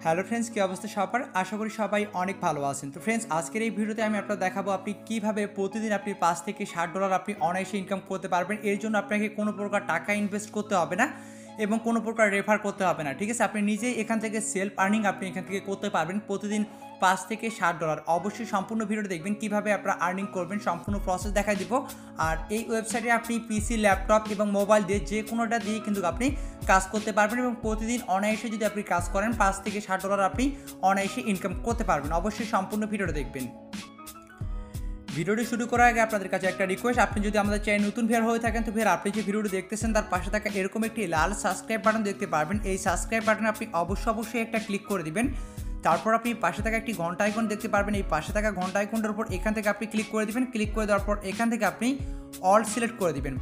Hello friends, কী অবস্থা সবার? আশা করি সবাই অনেক ভালো আছেন। তো ফ্রেন্ডস, আজকের এই ভিডিওতে আমি আপনাদের দেখাবো আপনি কীভাবে প্রতিদিন আপনি $5 থেকে $60 আপনি অনায়াসে ইনকাম করতে পারবেন। এর জন্য আপনাকে কোনো প্রকার টাকা ইনভেস্ট করতে হবে না এবং কোনো প্রকার রেফার করতে হবে না, ঠিক আছে? আপনি নিজেই এখান থেকে সেলফ আর্নিং আপনি এখান থেকে করতে পারবেন প্রতিদিন $5 থেকে $60। অবশ্যই সম্পূর্ণ ভিডিওটা দেখবেন কীভাবে আপনারা আর্নিং করবেন, সম্পূর্ণ প্রসেস দেখাই দিব। আর এই ওয়েবসাইটে আপনি পিসি, ল্যাপটপ এবং মোবাইল দিয়ে যে কোনোটা দিয়ে কিন্তু আপনি কাজ করতে পারবেন এবং প্রতিদিন অনায়াসে যদি আপনি কাজ করেন $5 থেকে $60 আপনি অনায়াসে ইনকাম করতে পারবেন। অবশ্যই সম্পূর্ণ ভিডিওটা দেখবেন। ভিডিওটি শুরু করার আগে আপনাদের কাছে একটা রিকোয়েস্ট, আপনি যদি আমাদের চ্যানেল নতুন ভিউয়ার হয়ে থাকেন তো ভিউয়ার আপনি যে ভিডিওটি দেখতেছেন তার পাশে থাকা এরকম একটি লাল সাবস্ক্রাইব বাটন দেখতে পারবেন। এই সাবস্ক্রাইব বাটনে আপনি অবশ্যই একটা ক্লিক করে দিবেন। তারপর আপনি পাশে থাকা একটি ঘন্টা আইকন দেখতে পারবেন। এই পাশে থাকা ঘন্টা আইকনটার উপর এখান থেকে আপনি ক্লিক করে দিবেন। ক্লিক করে দেওয়ার পর এখান থেকে আপনি অল সিলেক্ট করে দিবেন।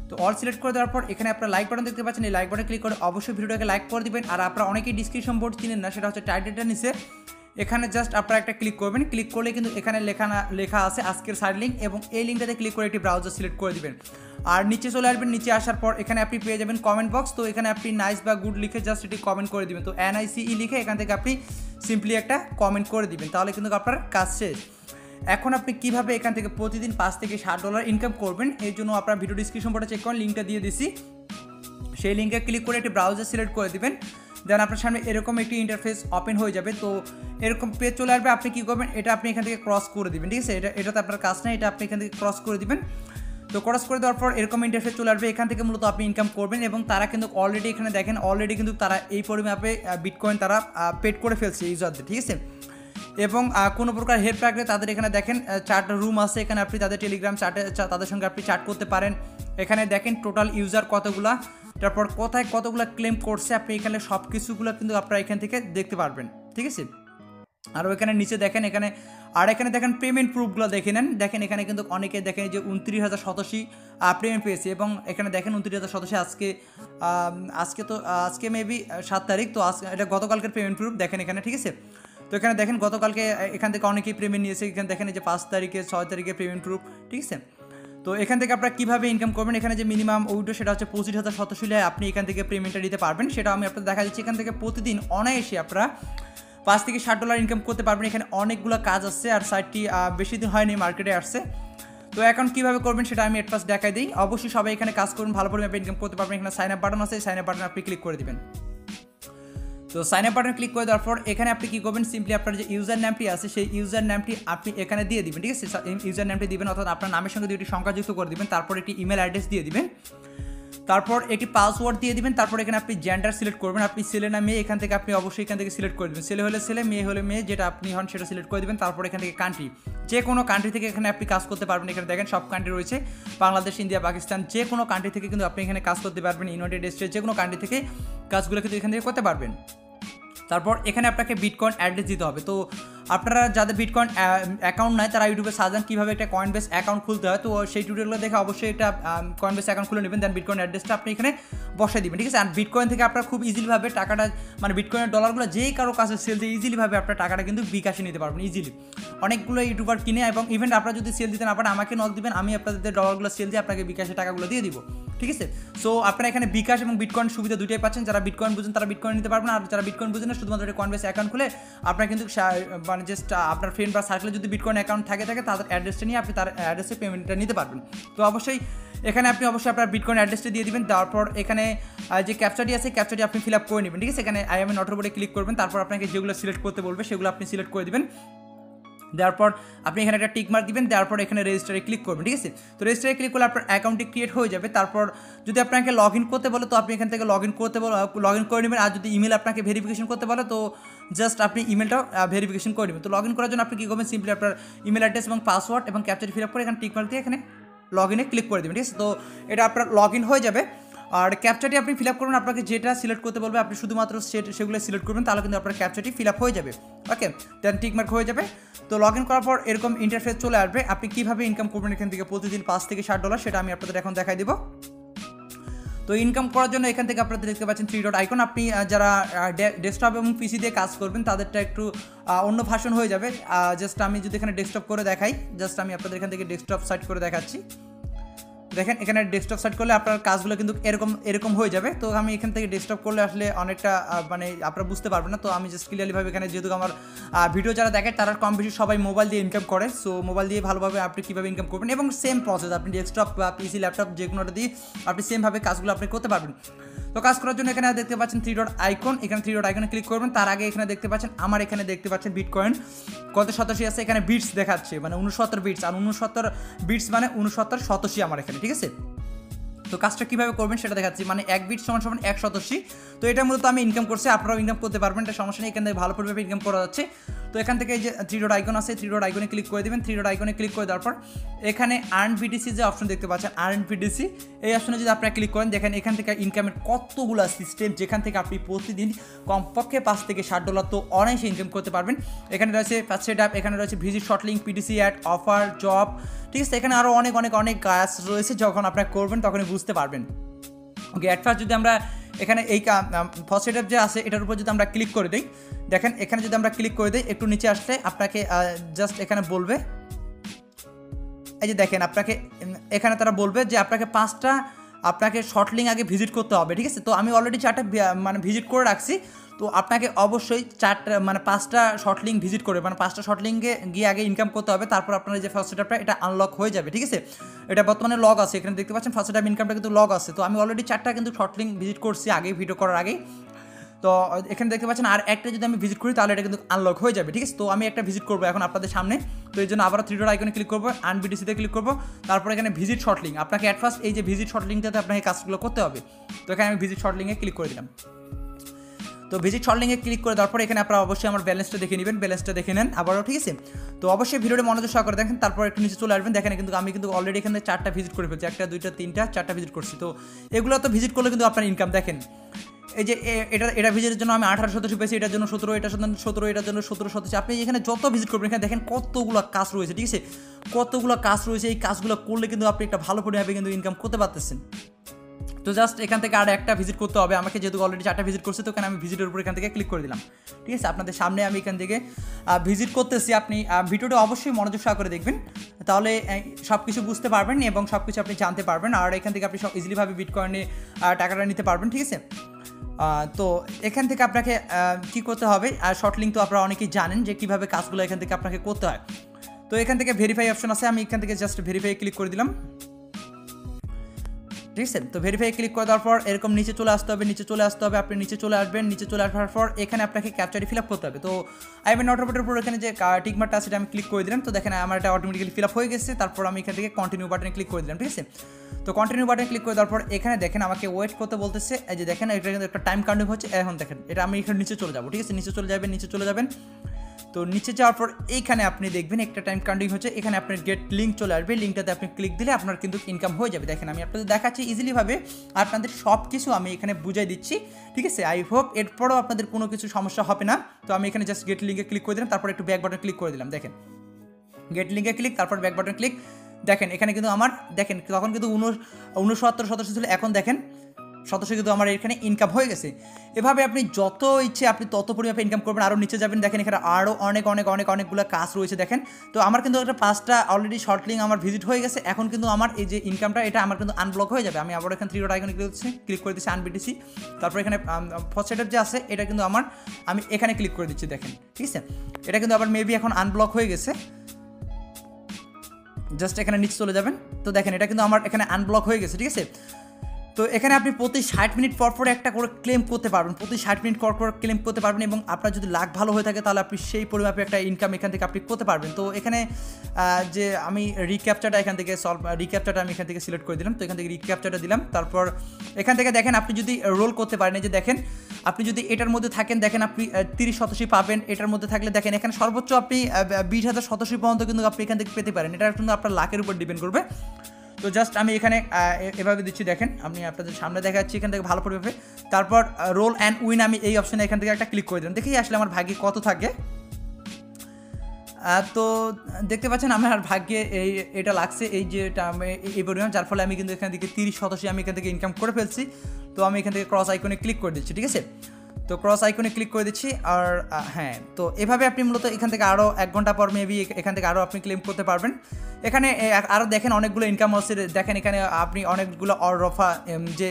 তো অল সিলেক্ট করে দেওয়ার পর এখানে আপনার লাইক বাটন দেখতে পাচ্ছেন। এই লাইক বাটনে ক্লিক করে অবশ্যই ভিডিওটাকে লাইক করে দিবেন। আর আপনারা অনেকেই ডিসক্রিপশন বোর্ড চিনেন না, সেটা হচ্ছে টাইটেলটা নিচে এখানে জাস্ট আপনারা একটা ক্লিক করবেন। ক্লিক করলে কিন্তু এখানে লেখা আছে আজকের সাইড লিঙ্ক, এবং এই লিঙ্কটাতে ক্লিক করে একটি ব্রাউজার সিলেক্ট করে দিবেন। আর নিচে চলে আসবেন। নিচে আসার পর এখানে আপনি পেয়ে যাবেন কমেন্ট বক্স। তো এখানে আপনি নাইস বা গুড লিখে জাস্ট এটি কমেন্ট করে দিবেন। তো NICE লিখে এখান থেকে আপনি সিম্পলি একটা কমেন্ট করে দিবেন, তাহলে কিন্তু আপনার কাজ শেষ। এখন আপনি কীভাবে এখান থেকে প্রতিদিন $5 থেকে $60 ইনকাম করবেন, এই জন্য আপনার ভিডিও ডিসক্রিপশন বোর্ডে চেক করেন, লিঙ্কটা দিয়ে দিছি। সেই লিঙ্কে ক্লিক করে একটি ব্রাউজার সিলেক্ট করে দিবেন। দেন আপনার সামনে এরকম একটি ইন্টারফেস ওপেন হয়ে যাবে। তো এরকম পেজ চলে আসবে। আপনি কী করবেন, এটা আপনি এখান থেকে ক্রস করে দিবেন, ঠিক আছে? এটাতে আপনার কাজ নেই, এটা আপনি এখান থেকে ক্রস করে দিবেন। তো ক্রস করে দেওয়ার পর এরকম ইন্টারফেস চলে আসবে। এখান থেকে মূলত আপনি ইনকাম করবেন এবং তারা কিন্তু অলরেডি এখানে দেখেন অলরেডি কিন্তু তারা এই পরিমাপে বিটকয়েন তারা পেড করে ফেলছে ইউজারদের, ঠিক আছে? এবং কোনো প্রকার হেল্প লাগলে তাদের এখানে দেখেন চার্ট রুম আছে, এখানে আপনি তাদের টেলিগ্রাম চার্টে তাদের সঙ্গে আপনি চ্যাট করতে পারেন। এখানে দেখেন টোটাল ইউজার কতগুলা, তারপর কোথায় কতগুলো ক্লেম করছে, আপনি এখানে সব কিছুগুলো কিন্তু আপনারা এখান থেকে দেখতে পারবেন, ঠিক আছে? আর এখানে নিচে দেখেন এখানে দেখেন পেমেন্ট প্রুফগুলো দেখে নেন। দেখেন এখানে কিন্তু অনেকে দেখেন যে 29,087 পেমেন্ট পেয়েছে, এবং এখানে দেখেন 29,087 আজকে মেবি 7 তারিখ। তো এটা গতকালকের পেমেন্ট প্রুফ দেখেন এখানে, ঠিক আছে? তো এখানে দেখেন গতকালকে এখান থেকে অনেকেই পেমেন্ট নিয়েছে। এখানে দেখেন যে 5 তারিখে 6 তারিখে পেমেন্ট প্রুফ, ঠিক আছে? তো এখান থেকে আপনারা কীভাবে ইনকাম করবেন, এখানে যে মিনিমাম উইড্রো সেটা হচ্ছে 25,087 আপনি এখান থেকে পেমেন্টটা দিতে পারবেন, সেটা আমি আপনাদের দেখা দিচ্ছি। এখান থেকে প্রতিদিন অনায়াসে আপনারা $5 থেকে $60 ইনকাম করতে পারবেন। এখানে অনেকগুলো কাজ আসছে, আর সাইটটি বেশি দিন হয়নি মার্কেটে আসছে। তো এখন কীভাবে করবেন সেটা আমি ফার্স্ট দেখাই দিই। অবশ্যই সবাই এখানে কাজ করুন, ভালো পরিমাণে ইনকাম করতে পারবেন। এখানে সাইন আপ বাটন আছে, সাইন আপ বাটনে আপনি ক্লিক করে দিবেন। তো সাইন আপ বাটনে ক্লিক করে দেওয়ার পর এখানে আপনি কী করবেন, সিম্পলি আপনার যে ইউজার নামটি আছে সেই ইউজার নামটি আপনি এখানে দিয়ে দিবেন, ঠিক আছে? ইউজার নামটি দিবেন, অর্থাৎ আপনার নামের সঙ্গে দুটি সংখ্যা যুক্ত করে দিবেন। তারপর একটি ইমেল অ্যাড্রেস দিয়ে দিবেন, তারপর একটি পাসওয়ার্ড দিয়ে দিবেন। তারপর এখানে আপনি জেন্ডার সিলেক্ট করবেন, আপনি ছেলে না মেয়ে এখান থেকে আপনি অবশ্যই এখান থেকে সিলেক্ট করে দেবেন। ছেলে হলে ছেলে, মেয়ে হলে মেয়ে, যেটা আপনি হন সেটা সিলেক্ট করে দেবেন। তারপর এখান থেকে কান্ট্রি, যে কোনো কান্ট্রি থেকে এখানে আপনি কাজ করতে পারবেন। এখানে দেখেন সব কান্ট্রি রয়েছে, বাংলাদেশ, ইন্ডিয়া, পাকিস্তান, যে কোনো কান্ট্রি থেকে কিন্তু আপনি এখানে কাজ করতে পারবেন। ইউনাইটেড স্টেটস, যে কোনো কান্ট্রি থেকে কাজগুলো কিন্তু এখান থেকে করতে পারবেন। তারপর এখানে আপনাকে বিটকয়েন অ্যাড্রেস দিতে হবে। তো আপনারা যাদের বিটকয়েন অ্যাকাউন্ট নাই তারা ইউটিউবে সার্চ দেন কীভাবে একটা কয়েনবেস অ্যাকাউন্ট খুলতে হয়। তো সেই টিউটোরিয়ালগুলো দেখে অবশ্যই একটা কয়েনবেস অ্যাকাউন্ট খুলে নেবেন। দেন বিটকয়েন অ্যাড্রেসটা আপনি এখানে বসাই দিবেন, ঠিক আছে? আর বিটকয়েন থেকে আপনারা খুব ইজিলিভাবে টাকাটা, মানে বিটকয়েনের ডলারগুলো যেই কারো কাছে সেল দিয়ে ইজিলিভাবে আপনার টাকাটা কিন্তু বিকাশে নিতে পারবেন ইজিলি। অনেকগুলো ইউটিউবার কিনে, এবং ইভেন্ট আপনারা যদি সেল দিতে না পারেন আমাকে নক দিবেন, আমি আপনাদের ডলারগুলো সেল দিয়ে আপনাকে বিকাশে টাকাগুলো দিয়ে দিব, ঠিক আছে? সো আপনারা এখানে বিকাশ এবং বিটকয়েন সুবিধা দুটোই পাচ্ছেন। যারা বিটকয়েন বুঝেন তারা বিটকয়েন নিতে পারবেন, আর যারা বিটকয়েন বুঝেন না শুধুমাত্র একটা কয়েনবেস অ্যাকাউন্ট খুলে আপনার কিন্তু মানে জাস্ট আপনার ফ্রেন্ড বা সার্কেলে যদি বিটকয়েন অ্যাকাউন্ট থাকে তাদের অ্যাড্রেসটা নিয়ে আপনি তার অ্যাড্রেসে পেমেন্টটা নিতে পারবেন। তো অবশ্যই এখানে আপনি আপনার বিটকয়েন অ্যাড্রেসটা দিয়ে দিবেন। তারপর এখানে যে ক্যাপচাটি আছে ক্যাপচাটি আপনি ফিল আপ করে নেবেন, ঠিক আছে? এখানে আই এম এ নট বোর্ডে ক্লিক করবেন। তারপর আপনাকে যেগুলো সিলেক্ট করতে বলবে সেগুলো আপনি সিলেক্ট করে দিবেন। দেওয়ার পর আপনি এখানে একটা টিক মার্ক দিবেন। দেওয়ার পর এখানে রেজিস্টারে ক্লিক করবেন, ঠিক আছে? তো রেজিস্টারে ক্লিক করলে আপনার অ্যাকাউন্টটি ক্রিয়েট হয়ে যাবে। তারপর যদি আপনাকে লগ ইন করতে বলে তো আপনি এখান থেকে লগ ইন করে নেবেন। আর যদি ইমেল আপনাকে ভেরিফিকেশন করতে বলে তো জাস্ট আপনি ইমেলটাও ভেরিফিকেশন করে নেবেন। তো লগ ইন করার জন্য আপনি কী করবেন, সিম্পলি আপনার ইমেল অ্যাড্রেস এবং পাসওয়ার্ড এবং ক্যাপচার ফিল আপ করে এখানে টিক মার্ক দিয়ে এখানে লগ ইনে ক্লিক করে দেবেন, ঠিক আছে? তো এটা আপনার লগ ইন হয়ে যাবে। আর ক্যাপচাটি আপনি ফিল আপ করবেন, আপনাকে যেটা সিলেক্ট করতে বলবে আপনি শুধুমাত্র সেগুলো সিলেক্ট করবেন, তাহলে কিন্তু আপনার ক্যাপচাটি ফিল আপ হয়ে যাবে। ওকে, দেন টিকমার্ক হয়ে যাবে। তো লগ ইন করার পর এরকম ইন্টারফেস চলে আসবে। আপনি কীভাবে ইনকাম করবেন এখান থেকে প্রতিদিন $5 থেকে $60 সেটা আমি আপনাদের এখন দেখাই দেবো। তো ইনকাম করার জন্য এখান থেকে আপনারা দেখতে পাচ্ছেন 3 ডট আইকন। আপনি যারা ডেস্কটপ এবং পিসি দিয়ে কাজ করবেন তাদেরটা একটু অন্য ভাষণ হয়ে যাবে। জাস্ট আমি যদি এখানে ডেস্কটপ করে দেখাই, জাস্ট আমি আপনাদের এখান থেকে ডেস্কটপ সাইট করে দেখাচ্ছি। দেখেন এখানে ডেস্কটপ সেট করলে আপনার কাজগুলো কিন্তু এরকম হয়ে যাবে। তো আমি এখান থেকে ডেস্কটপ করলে আসলে অনেকটা মানে আপনারা বুঝতে পারবেন না। তো আমি জাস্ট ক্লিয়ারলিভাবে এখানে যেহেতু আমার ভিডিও যারা দেখে তারা কম বেশি সবাই মোবাইল দিয়ে ইনকাম করে, সো মোবাইল দিয়ে ভালোভাবে আপনি কীভাবে ইনকাম করবেন এবং সেম প্রসেস আপনি ডেস্কটপ বা পিসি ল্যাপটপ যে কোনোটা দিয়ে আপনি সেমভাবে কাজগুলো আপনি করতে পারবেন। তো কাজ করার জন্য এখানে দেখতে পাচ্ছেন 3 ডট আইকন, এখানে 3 ডট আইকনে ক্লিক করবেন। তার আগে এখানে দেখতে পাচ্ছেন আমার এখানে দেখতে পাচ্ছেন বিটকয়েন কত শতাংশী আছে, এখানে বিটস দেখাচ্ছে মানে 69 বিটস, আর 69 বিটস মানে 69 শতাংশী আমার এখানে, ঠিক আছে। তো কাজটা কীভাবে করবেন সেটা দেখাচ্ছি, মানে 1 বিট সমান 1 শতাংশী। তো এটা মূলত আমি ইনকাম করছি, আপনারাও ইনকাম করতে পারবেন, এটা সমস্যা নেই, এখান থেকে ভালো পরিমাণে ইনকাম করা যাচ্ছে। তো এখান থেকে এই যে 3 ডট আইকন আছে, 3 ডট আইকনে ক্লিক করে দেবেন। 3 ডট আইকনে ক্লিক করে দেওয়ার পর এখানে আর্ন বিটিসি যে অপশন দেখতে পাচ্ছেন, আর্ন বিটিসি এই অপশনে যদি আপনারা ক্লিক করেন, দেখেন এখান থেকে ইনকামের কতগুলো সিস্টেম, যেখান থেকে আপনি প্রতিদিন কমপক্ষে $5 থেকে $60 তো অনায়াসে ইনকাম করতে পারবেন। এখানে রয়েছে ফার্স্ট সেট আপ, এখানে রয়েছে visit, short link, PTC ad, offer, job, ঠিক আছে। এখানে আরও অনেক কাজ রয়েছে, যখন আপনারা করবেন তখনই বুঝতে পারবেন। ওকে, অ্যাট ফার্স্ট যদি আমরা এখানে এই ফার্স্ট সেট আপ যে আছে এটার উপর যদি আমরা ক্লিক করে দিই, দেখেন এখানে যদি আমরা ক্লিক করে দিই, একটু নিচে আসলে আপনাকে জাস্ট এখানে বলবে, এই যে দেখেন আপনাকে এখানে তারা বলবে যে আপনাকে শর্ট লিঙ্ক আগে ভিজিট করতে হবে, ঠিক আছে। তো আমি অলরেডি 4টা মানে ভিজিট করে রাখছি। তো আপনাকে অবশ্যই 5টা শর্ট লিঙ্ক ভিজিট করে 5টা শর্ট লিঙ্কে গিয়ে আগে ইনকাম করতে হবে, তারপর আপনার যে ফার্স্ট সেটআপটা এটা আনলক হয়ে যাবে, ঠিক আছে। এটা বর্তমানে লগ আছে, এখানে দেখতে পাচ্ছেন ফার্স্ট সেটআপ ইনকামটা কিন্তু লগ আছে। তো আমি অলরেডি 4টা কিন্তু শর্ট লিঙ্ক ভিজিট করছি আগে ভিডিও করার আগে। তো এখানে দেখতে পাচ্ছেন আর একটা যদি আমি ভিজিট করি তাহলে এটা কিন্তু আনলক হয়ে যাবে, ঠিক আছে। তো আমি একটা ভিজিট করবো এখন আপনাদের সামনে। তো এই জন্য আবার 3 ডট আইকনে ক্লিক করবো, আনবিটিসিতে ক্লিক করবো, তারপর এখানে ভিজিট শর্ট লিঙ্ক, আপনাকে অ্যাট ফার্স্ট এই যে ভিজিট শর্ট লিঙ্কটাতে আপনাকে কাজগুলো করতে হবে। তো এখানে আমি ভিজিট শর্ট লিঙ্কে ক্লিক করে দিলাম। তো ভিজিট শর্ট লিঙ্কে ক্লিক করে দেওয়ার পর এখানে আপনারা অবশ্যই আমার ব্যালেন্সটা দেখে নেবেন, ব্যালেন্সটা দেখে নেন আবারও, ঠিক আছে। তো অবশ্যই ভিডিওটা মনোযোগ সহকারে দেখেন, তারপর একটু নিচে চলে আসবেন। দেখেন কিন্তু আমি কিন্তু অলরেডি এখানে 4টা ভিজিট করে ফেলছি, 1টা 2টা 3টা 4টা ভিজিট করছি। তো এগুলো তো ভিজিট করলে কিন্তু আপনার ইনকাম দেখেন, এই যে এটা ভিজিটের জন্য আমি 18 শতাংশ পেয়েছি, এটার জন্য 17, এটার জন্য 17, এটার জন্য 17 শতাংশ। আপনি এখানে যত ভিজিট করবেন এখানে দেখেন কতগুলো কাজ রয়েছে, ঠিক আছে, কতগুলো কাজ রয়েছে। এই কাজগুলো করলে কিন্তু আপনি একটা ভালো পরিমাণে কিন্তু ইনকাম করতে পারতেছেন। তো জাস্ট এখান থেকে আর একটা ভিজিট করতে হবে আমাকে, যেহেতু অলরেডি 4টা ভিজিট করছি। তো এখানে আমি ভিজিটের উপর এখান থেকে ক্লিক করে দিলাম, ঠিক আছে। আপনাদের সামনে আমি এখান থেকে ভিজিট করতেছি, আপনি ভিডিওটা অবশ্যই মনোযোগ সহকারে দেখবেন, তাহলে সব কিছু বুঝতে পারবেন এবং সব কিছু আপনি জানতে পারবেন। আর এখান থেকে আপনি সব ইজিলিভাবে বিটকয়েনে টাকাটা নিতে পারবেন, ঠিক আছে। তো এখান থেকে আপনাকে কী করতে হবে, আর শর্ট লিঙ্ক তো আপনারা অনেকেই জানেন যে কীভাবে কাজগুলো এখান থেকে আপনাকে করতে হয়। তো এখান থেকে ভেরিফাই অপশন আছে, আমি এখান থেকে জাস্ট ভেরিফাই ক্লিক করে দিলাম, ঠিক আছে। তো ভেরিফাই ক্লিক করে দেওয়ার পর এরকম নিচে চলে আসতে হবে, আপনি নিচে চলে আসবেন। নিচে চলে আসার পর এখানে আপনাকে ক্যাপচারটি ফিল আপ করতে হবে। তো আই এম নট রোবটের উপর এখানে যে টিকমার্কটা আছে এটা আমি ক্লিক করে দিলাম। তো দেখেন আমার এটা অটোমেটিক্যালি ফিল আপ হয়ে গেছে। তারপর আমি এখান থেকে কন্টিনিউ বাটনে ক্লিক করে দিলাম, ঠিক আছে। তো কন্টিনিউ বাটনে ক্লিক করে দেওয়ার পর এখানে দেখেন আমাকে ওয়েট করতে বলতেছে, এই যে দেখেন এটা কিন্তু একটা টাইম কাউন্টিং হচ্ছে। এখন দেখেন এটা আমি এখানে নিচে চলে যাবো, ঠিক আছে, নিচে চলে যাবেন। তো নিচে যাওয়ার পর এইখানে আপনি দেখবেন একটা টাইম কাউন্টিং হচ্ছে, এখানে আপনার গেট লিঙ্ক চলে আসবে, লিঙ্কটাতে আপনি ক্লিক দিলে আপনার কিন্তু ইনকাম হয়ে যাবে। দেখেন আমি আপনাদের দেখাচ্ছি ইজিলিভাবে, আপনাদের সব কিছু আমি এখানে বুঝাই দিচ্ছি, ঠিক আছে। আই হোপ এরপরও আপনাদের কোনো কিছু সমস্যা হবে না। তো আমি এখানে জাস্ট গেট লিঙ্কে ক্লিক করে দিলাম, তারপর একটু ব্যাক বাটন ক্লিক করে দিলাম। দেখেন গেট লিঙ্কে ক্লিক, তারপর ব্যাক বাটন ক্লিক। দেখেন এখানে কিন্তু আমার দেখেন তখন কিন্তু 69 শতাংশ ছিল, এখন দেখেন শতাংশ কিন্তু আমার এখানে ইনকাম হয়ে গেছে। এভাবে আপনি যত ইচ্ছে আপনি তত পরিমাণে ইনকাম করবেন। আরও নিচে যাবেন, দেখেন এখানে আরও অনেকগুলো কাজ রয়েছে। দেখেন তো আমার কিন্তু একটা 5টা অলরেডি শর্ট লিঙ্ক আমার ভিজিট হয়ে গেছে। এখন কিন্তু আমার এই যে ইনকামটা এটা আমার কিন্তু আনব্লক হয়ে যাবে। আমি আবার এখানে 3 ডট আইকনে ক্লিক করে দিচ্ছি, আনবিটিসি। তারপর এখানে ফার্স্ট সেটআপ যে আছে এটা কিন্তু আমি এখানে ক্লিক করে দিচ্ছি, দেখেন, ঠিক আছে। এটা কিন্তু আবার মেবি এখন আনব্লক হয়ে গেছে, জাস্ট এখানে নিচে চলে যাবেন। তো দেখেন এটা কিন্তু আমার এখানে আনব্লক হয়ে গেছে, ঠিক আছে। তো এখানে আপনি প্রতি 60 মিনিট পর একটা করে ক্লেম করতে পারবেন, প্রতি 60 মিনিট পর ক্লেম করতে পারবেন। এবং আপনার যদি লাক ভালো হয়ে থাকে তাহলে আপনি সেই পরিমাপে একটা ইনকাম এখান থেকে আপনি করতে পারবেন। তো এখানে যে আমি রিক্যাপচারটা আমি এখান থেকে সিলেক্ট করে দিলাম। তো এখান থেকে রিক্যাপচারটা দিলাম। তারপর এখান থেকে দেখেন আপনি যদি রোল করতে পারেন, এই যে দেখেন আপনি যদি এটার মধ্যে থাকেন, দেখেন আপনি 30 শতাংশ পাবেন। এটার মধ্যে থাকলে দেখেন এখানে সর্বোচ্চ আপনি 20,000 শতাংশ পর্যন্ত কিন্তু আপনি এখান থেকে পেতে পারেন। এটা কিন্তু আপনার লাকের উপর ডিপেন্ড করবে। তো জাস্ট আমি এখানে এভাবে দিচ্ছি, দেখেন আমি আপনাদের সামনে দেখাচ্ছি এখান থেকে ভালো পরিমাণে। তারপর রোল অ্যান্ড উইন আমি এই অপশনে এখান থেকে একটা ক্লিক করে দিলাম, দেখি আসলে আমার ভাগ্যে কত থাকে। তো দেখতে পাচ্ছেন আমার ভাগ্যে এটা লাগছে এই যে এই পরিমাণ, যার ফলে আমি কিন্তু এখান থেকে 30 শতাংশ আমি এখান থেকে ইনকাম করে ফেলছি। তো আমি এখান থেকে ক্রস আইকনে ক্লিক করে দিচ্ছি, ঠিক আছে। তো ক্রস আইকনে ক্লিক করে দিচ্ছি। আর হ্যাঁ, তো এভাবে আপনি মূলত এখান থেকে আরও 1 ঘন্টা পর মেবি এখান থেকে আরও আপনি ক্লেম করতে পারবেন। এখানে আরও দেখেন অনেকগুলো ইনকাম হচ্ছে, দেখেন এখানে আপনি অনেকগুলো রফা যে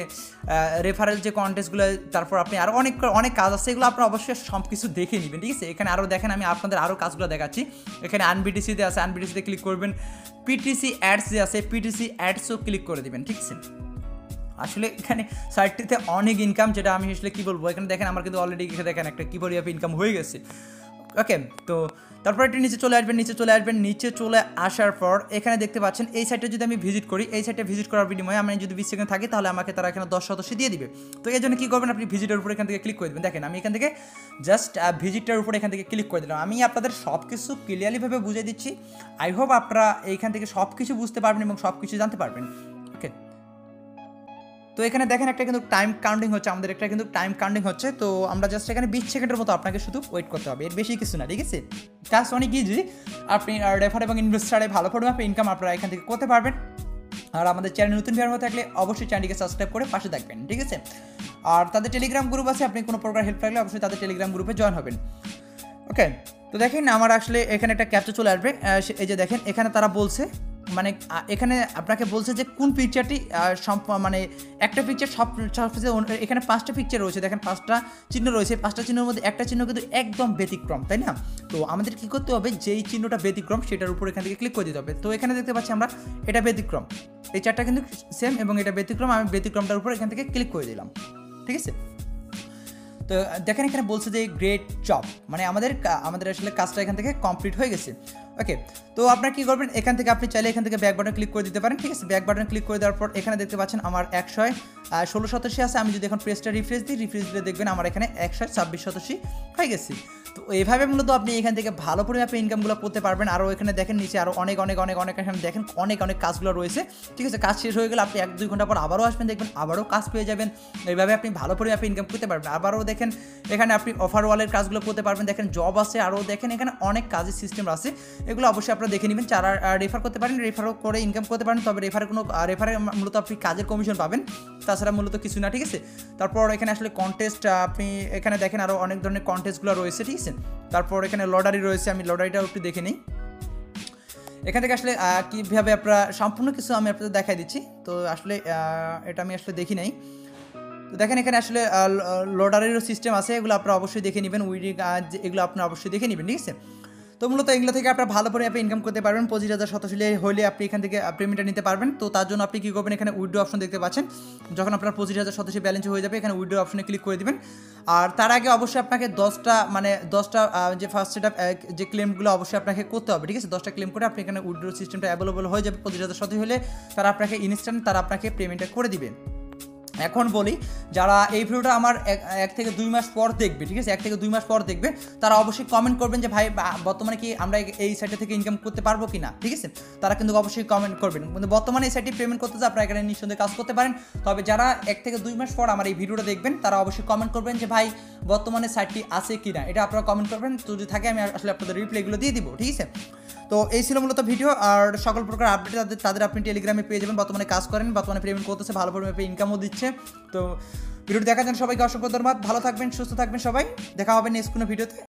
রেফারেল যে কন্টেস্টগুলো, তারপর আপনি আরও অনেক কাজ আছে, এগুলো আপনারা অবশ্যই সব কিছু দেখে নেবেন, ঠিক আছে। এখানে আরও দেখেন আমি আপনাদের আরও কাজগুলো দেখাচ্ছি। এখানে আনবিটিসিতে আছে, আনবিটিসিতে ক্লিক করবেন। পিটিসি অ্যাডস যে আছে, পিটিসি অ্যাডসও ক্লিক করে দেবেন, ঠিক আছে। আসলে এখানে সাইটটিতে অনেক ইনকাম, যেটা আমি আসলে কী বলবো, এখানে দেখেন আমার কিন্তু অলরেডি দেখেন একটা কি পরিমাণ ইনকাম হয়ে গেছে। ওকে, তো তারপর একটু নিচে চলে আসবেন। নিচে চলে আসার পর এখানে দেখতে পাচ্ছেন এই সাইটে যদি আমি ভিজিট করি, এই সাইটে ভিজিট করার বিনিময়ে আমি যদি 20 সেকেন্ড থাকি তাহলে আমাকে তারা এখানে 10% দিয়ে দিবে। তো এই জন্য কী করবেন, আপনি ভিজিটের উপর এখান থেকে ক্লিক করে দেবেন। দেখেন আমি এখান থেকে জাস্ট ভিজিটের উপর এখান থেকে ক্লিক করে দিলাম। আমি আপনাদের সব কিছু ক্লিয়ারলিভাবে বুঝিয়ে দিচ্ছি। আই হোপ আপনারা এইখান থেকে সব কিছু বুঝতে পারবেন এবং সব কিছু জানতে পারবেন। ওকে, তো এখানে দেখেন একটা কিন্তু টাইম কাউন্টিং হচ্ছে, আমাদের একটা কিন্তু টাইম কাউন্টিং হচ্ছে। তো আমরা জাস্ট এখানে 20 সেকেন্ডের মতো আপনাকে শুধু ওয়েট করতে হবে, এর বেশি কিছু না, ঠিক আছে। কাজ অনেক ইজি। আপনি রেফার এবং ইনভেস্টারে ভালো পরিমাণে ইনকাম আপনারা এখান থেকে করতে পারবেন। আর আমাদের চ্যানেল নতুন ভিডিও থাকলে অবশ্যই চ্যানেলটিকে সাবস্ক্রাইব করে পাশে থাকবেন, ঠিক আছে। আর তাদের টেলিগ্রাম গ্রুপ আছে, আপনি কোনো প্রকার হেল্প লাগলে অবশ্যই তাদের টেলিগ্রাম গ্রুপে জয়েন হবেন। ওকে, তো দেখেন আমার আসলে এখানে একটা ক্যাপচা চলে আসবে। এই যে দেখেন এখানে তারা বলছে, মানে এখানে আপনাকে বলছে যে কোন পিকচারটি মানে একটা পিকচার এখানে 5টা পিকচার রয়েছে, দেখেন 5টা চিহ্ন রয়েছে। 5টা চিহ্নের মধ্যে একটা চিহ্ন কিন্তু একদম ব্যতিক্রম, তাই না। তো আমাদের কী করতে হবে, যেই চিহ্নটা ব্যতিক্রম সেটার উপর এখান থেকে ক্লিক করে দিতে হবে। তো এখানে দেখতে পাচ্ছি আমরা এটা ব্যতিক্রম, এই চারটা কিন্তু সেম এবং এটা ব্যতিক্রম। আমি ব্যতিক্রমটার উপর এখান থেকে ক্লিক করে দিলাম, ঠিক আছে। তো দেখেন এখানে বলছে যে গ্রেট জব, মানে আমাদের আসলে কাজটা এখান থেকে কমপ্লিট হয়ে গেছে। ওকে, তো আপনারা কী করবেন, এখান থেকে আপনি চাইলে এখান থেকে ব্যাক বাটন ক্লিক করে দিতে পারেন, ঠিক আছে। ব্যাক বাটন ক্লিক করে দেওয়ার পর এখানে দেখতে পাচ্ছেন আমার 116 আছে। আমি যদি এখন পেজটা রিফ্রেশ দিলে দেখবেন আমার এখানে 126 হয়ে গেছে। তো এইভাবে মূলত আপনি এখান থেকে ভালো পরিমাণে ইনকামগুলো করতে পারবেন। আরও এখানে দেখেন নিচে আরও অনেক এখানে দেখেন অনেক কাজগুলো রয়েছে, ঠিক আছে। কাজ শেষ হয়ে গেলে আপনি 1-2 ঘন্টা পর আবারও আসবেন, দেখবেন আবারও কাজ পেয়ে যাবেন। এইভাবে আপনি ভালো পরিমাণে ইনকাম করতে পারবেন। আবারও দেখেন এখানে আপনি অফার ওয়ালের কাজগুলো করতে পারবেন, দেখেন জব আছে। আরও দেখেন এখানে অনেক কাজের সিস্টেম আছে, এগুলো অবশ্যই আপনারা দেখে নেবেন। যারা রেফার করতে পারেন, রেফারও করে ইনকাম করতে পারেন, তবে রেফারে মূলত আপনি কাজের কমিশন পাবেন, তাছাড়া মূলত কিছু না, ঠিক আছে। তারপর এখানে আসলে কন্টেস্ট আপনি এখানে দেখেন আরও অনেক ধরনের কন্টেস্টগুলো রয়েছে, ঠিক আছে। তারপর এখানে লটারি রয়েছে, আমি লটারিটাও একটু দেখে নিই। এখান থেকে আসলে কীভাবে আপনারা সম্পূর্ণ কিছু আমি আপনাদের দেখাই দিচ্ছি। তো আসলে এটা আমি আসলে দেখি নাই। তো দেখেন এখানে আসলে লটারিরও সিস্টেম আছে, এগুলো আপনারা অবশ্যই দেখে নেবেন। উইনিং এগুলো আপনারা অবশ্যই দেখে নেবেন, ঠিক আছে। তো মূলত এগুলো থেকে আপনারা ভালো পরিমাণে ইনকাম করতে পারবেন। 25,000 হলে আপনি এখান থেকে পেমেন্টটা নিতে পারবেন। তো তার জন্য আপনি কী করবেন, এখানে উইথড্র অপশন দেখতে পাচ্ছেন। যখন আপনার 25,000 ব্যালেন্স হয়ে যাবে, এখানে উইথড্র অপশনে ক্লিক করে দেবেন। আর তার আগে অবশ্যই আপনাকে 10টা যে ফার্স্ট সেটআপ যে ক্লেমগুলো অবশ্যই আপনাকে করতে হবে, ঠিক আছে। 10টা ক্লেম করে আপনি এখানে উইথড্র সিস্টেমটা অ্যাভেলেবল হয়ে যাবে। 25,000 হলে তারা আপনাকে ইনস্ট্যান্ট আপনাকে পেমেন্টটা করে দিবে। এখন বলি, যারা এই ভিডিওটা আমার 1 থেকে 2 মাস পর দেখবে, ঠিক আছে, 1 থেকে 2 মাস পর দেখবে, তারা অবশ্যই কমেন্ট করবেন যে ভাই বর্তমানে কি আমরা এই সাইটে থেকে ইনকাম করতে পারবো কি না, ঠিক আছে। তারা কিন্তু অবশ্যই কমেন্ট করবেন। কিন্তু বর্তমানে এই সাইটে পেমেন্ট করতে চান, আপনারা এখানে নিঃসন্দেহে কাজ করতে পারেন। তবে যারা 1 থেকে 2 মাস পর আমার এই ভিডিওটা দেখবেন, তারা অবশ্যই কমেন্ট করবেন যে ভাই বর্তমানে সাইটটি আছে কি না, এটা আপনারা কমেন্ট করবেন। তো যদি থাকে আমি আসলে আপনাদের রিপ্লাইগুলো দিয়ে দিব, ঠিক আছে। তো এই ছিল মূলত ভিডিও। আর সকল প্রকার আপডেট তাদের আপনি টেলিগ্রামে পেয়ে যাবেন। বর্তমানে কাজ করেন, বর্তমানে পেমেন্ট করতেছে, ভালো পরিমাণে ইনকামও দিচ্ছে। তো ভিডিওটি দেখার জন্য সবাইকে অসংখ্য ধন্যবাদ। ভালো থাকবেন, সুস্থ থাকবেন সবাই। দেখা হবে নেক্সট কোনো ভিডিওতে।